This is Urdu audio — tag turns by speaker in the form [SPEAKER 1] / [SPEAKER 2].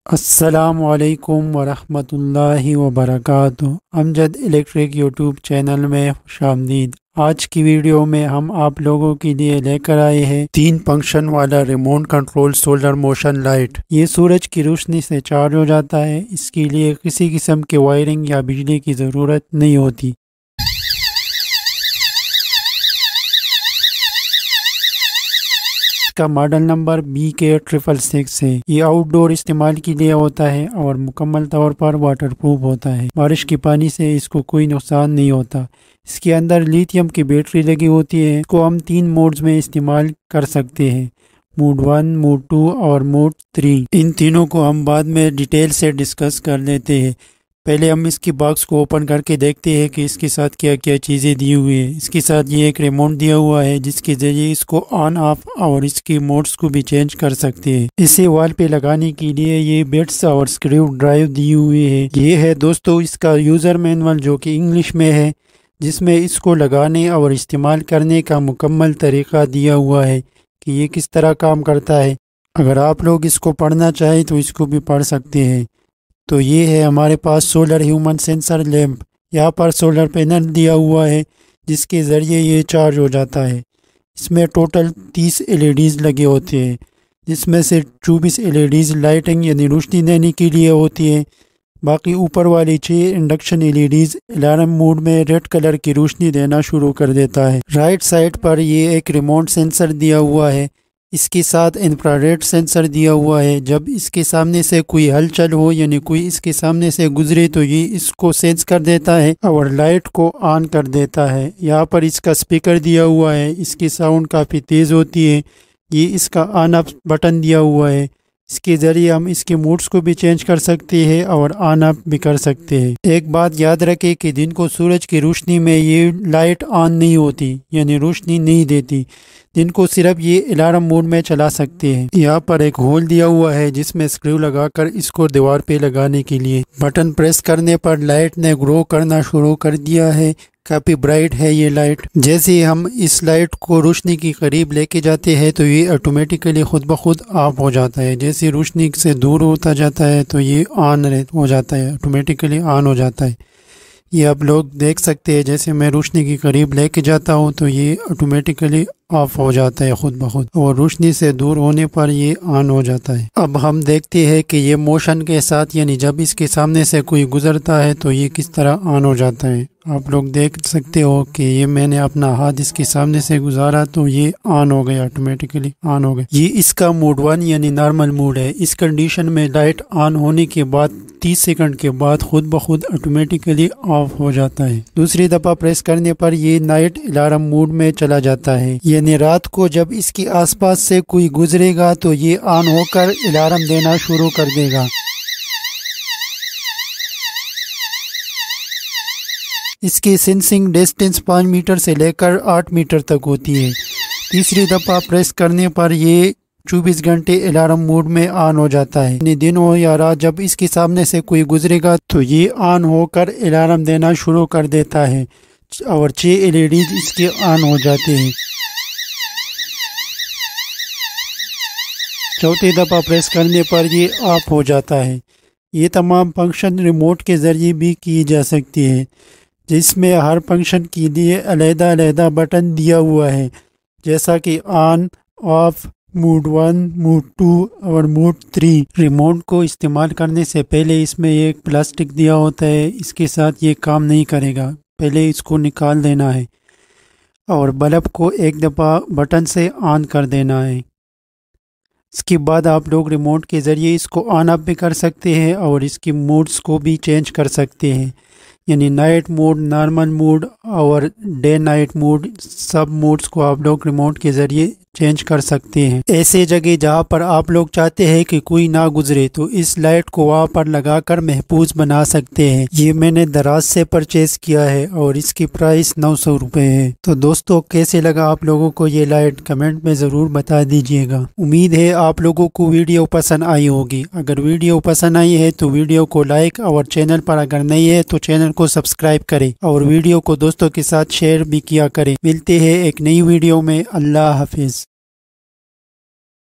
[SPEAKER 1] السلام علیکم ورحمۃ اللہ وبرکاتہ۔ امجد الیکٹرک یوٹیوب چینل میں خوش آمدید۔ آج کی ویڈیو میں ہم آپ لوگوں کے لیے لے کر آئے ہیں 3 فنکشن والا remote control solar motion light. یہ سورج کی روشنی سے چارج ہو جاتا ہے۔ اس کے لیے کسی قسم کے وائرنگ یا بجلی کی ضرورت نہیں ہوتی۔ کا ماڈل نمبر BK666 ہے۔ یہ آؤٹ ڈور استعمال کے لیے ہوتا ہے اور مکمل طور پر واٹر پروف ہوتا ہے۔ بارش کے پانی سے اس کو کوئی نقصان نہیں ہوتا۔ اس کے اندر لیتھیم کی بیٹری لگی ہوتی ہے۔ اس کو ہم 3 موڈز میں استعمال کر سکتے ہیں، موڈ 1، موڈ 2 اور موڈ 3۔ ان تینوں کو ہم بعد میں ڈیٹیل سے ڈسکس کر لیتے ہیں۔ پہلے ہم اس کی باکس کو اوپن کر کے دیکھتے ہیں کہ اس کے ساتھ کیا کیا چیزیں دی ہوئی ہیں۔ اس کے ساتھ یہ ایک ریموٹ دیا ہوا ہے جس کے ذریعے اس کو آن آف اور اس کی موڈز کو بھی چینج کر سکتے ہیں۔ اسے وال پہ لگانے کے لیے یہ بٹس اور اسکریو ڈرائیو دی ہوئی ہے۔ یہ ہے دوستو اس کا یوزر مینول جو کہ انگلش میں ہے، جس میں اس کو لگانے اور استعمال کرنے کا مکمل طریقہ دیا ہوا ہے کہ یہ کس طرح کام کرتا ہے۔ اگر آپ لوگ اس کو پڑھنا چاہیں تو اس کو بھی پڑھ سکتے ہیں۔ تو یہ ہے ہمارے پاس سولر ہیومن سینسر لیمپ۔ یہاں پر سولر پینل دیا ہوا ہے جس کے ذریعے یہ چارج ہو جاتا ہے۔ اس میں ٹوٹل 30 LEDs لگے ہوتے ہیں، جس میں سے 24 LEDs لائٹنگ یعنی روشنی دینے کے لیے ہوتی ہیں۔ باقی اوپر والی 6 انڈکشن LEDs الارم موڈ میں ریڈ کلر کی روشنی دینا شروع کر دیتا ہے۔ رائٹ سائڈ پر یہ ایک ریموٹ سینسر دیا ہوا ہے۔ اس کے ساتھ انفراریڈ سینسر دیا ہوا ہے۔ جب اس کے سامنے سے کوئی ہلچل ہو یعنی کوئی اس کے سامنے سے گزرے تو یہ اس کو سینس کر دیتا ہے اور لائٹ کو آن کر دیتا ہے۔ یہاں پر اس کا سپیکر دیا ہوا ہے، اس کی ساؤنڈ کافی تیز ہوتی ہے۔ یہ اس کا آن آف بٹن دیا ہوا ہے، اس کے ذریعے ہم اس کے موڈز کو بھی چینج کر سکتے ہیں اور آن آف بھی کر سکتے ہیں۔ ایک بات یاد رکھیں کہ دن کو سورج کی روشنی میں یہ لائٹ آن نہیں ہوتی یعنی روشنی نہیں دیتی۔ دن کو صرف یہ الارم موڈ میں چلا سکتے ہیں۔ یہاں پر ایک ہول دیا ہوا ہے جس میں اسکریو لگا کر اس کو دیوار پہ لگانے کے لیے بٹن پریس کرنے پر لائٹ نے گرو کرنا شروع کر دیا ہے۔ کافی برائٹ ہے یہ لائٹ۔ جیسے ہی ہم اس لائٹ کو روشنی کے قریب لے کے جاتے ہیں تو یہ آٹومیٹیکلی خود بخود آف ہو جاتا ہے۔ جیسے روشنی سے دور ہوتا جاتا ہے تو یہ آن ہو جاتا ہے، آٹومیٹیکلی آن ہو جاتا ہے۔ یہ آپ لوگ دیکھ سکتے ہیں، جیسے میں روشنی کے قریب لے کے جاتا ہوں تو یہ آٹومیٹیکلی آف ہو جاتا ہے خود بخود، اور روشنی سے دور ہونے پر یہ آن ہو جاتا ہے۔ اب ہم دیکھتے ہیں کہ یہ موشن کے ساتھ یعنی جب اس کے سامنے سے کوئی گزرتا ہے تو یہ کس طرح آن ہو جاتا ہے۔ آپ لوگ دیکھ سکتے ہو کہ یہ میں نے اپنا ہاتھ اس کے سامنے سے گزارا تو یہ آن ہو گیا، آٹومیٹیکلی آن ہو گیا۔ یہ اس کا موڈ 1 یعنی نارمل موڈ ہے۔ اس کنڈیشن میں لائٹ آن ہونے کے بعد 30 سیکنڈ کے بعد خود بخود آٹومیٹیکلی آف ہو جاتا ہے۔ دوسری دفعہ پریس کرنے پر یہ نائٹ الارم موڈ میں چلا جاتا ہے، یعنی رات کو جب اس کے آس پاس سے کوئی گزرے گا تو یہ آن ہو کر الارم دینا شروع کر دے گا۔ اس کی سینسنگ ڈسٹینس 5 میٹر سے لے کر 8 میٹر تک ہوتی ہے۔ تیسری دفعہ پریس کرنے پر یہ 24 گھنٹے الارم موڈ میں آن ہو جاتا ہے، یعنی دن ہو یا رات جب اس کے سامنے سے کوئی گزرے گا تو یہ آن ہو کر الارم دینا شروع کر دیتا ہے اور 6 LEDs اس کے آن ہو جاتے ہیں۔ چوتھی دفعہ پریس کرنے پر یہ آف ہو جاتا ہے۔ یہ تمام فنکشن ریموٹ کے ذریعے بھی کی جا سکتی ہے، جس میں ہر فنکشن کے لیے علیحدہ علیحدہ بٹن دیا ہوا ہے، جیسا کہ آن، آف، موڈ 1، موڈ 2 اور موڈ 3۔ ریموٹ کو استعمال کرنے سے پہلے اس میں ایک پلاسٹک دیا ہوتا ہے، اس کے ساتھ یہ کام نہیں کرے گا، پہلے اس کو نکال دینا ہے اور بلب کو ایک دفعہ بٹن سے آن کر دینا ہے۔ اس کے بعد آپ لوگ ریموٹ کے ذریعے اس کو آن آف بھی کر سکتے ہیں اور اس کی موڈز کو بھی چینج کر سکتے ہیں، یعنی نائٹ موڈ، نارمل موڈ اور ڈے نائٹ موڈ، سب موڈز کو آپ لوگ ریموٹ کے ذریعے چینج کر سکتے ہیں۔ ایسے جگہ جہاں پر آپ لوگ چاہتے ہیں کہ کوئی نہ گزرے تو اس لائٹ کو وہاں پر لگا کر محفوظ بنا سکتے ہیں۔ یہ میں نے دراز سے پرچیز کیا ہے اور اس کی پرائس 900 روپے ہے۔ تو دوستو کیسے لگا آپ لوگوں کو یہ لائٹ، کمنٹ میں ضرور بتا دیجیے گا۔ امید ہے آپ لوگوں کو ویڈیو پسند آئی ہوگی۔ اگر ویڈیو پسند آئی ہے تو ویڈیو کو لائک اور چینل پر اگر نہیں ہے تو چینل کو سبسکرائب کریں اور ویڈیو کو دوستوں کے ساتھ شیئر بھی کیا کریں۔ ملتے ہیں ایک نئی ویڈیو میں۔ اللہ حافظ۔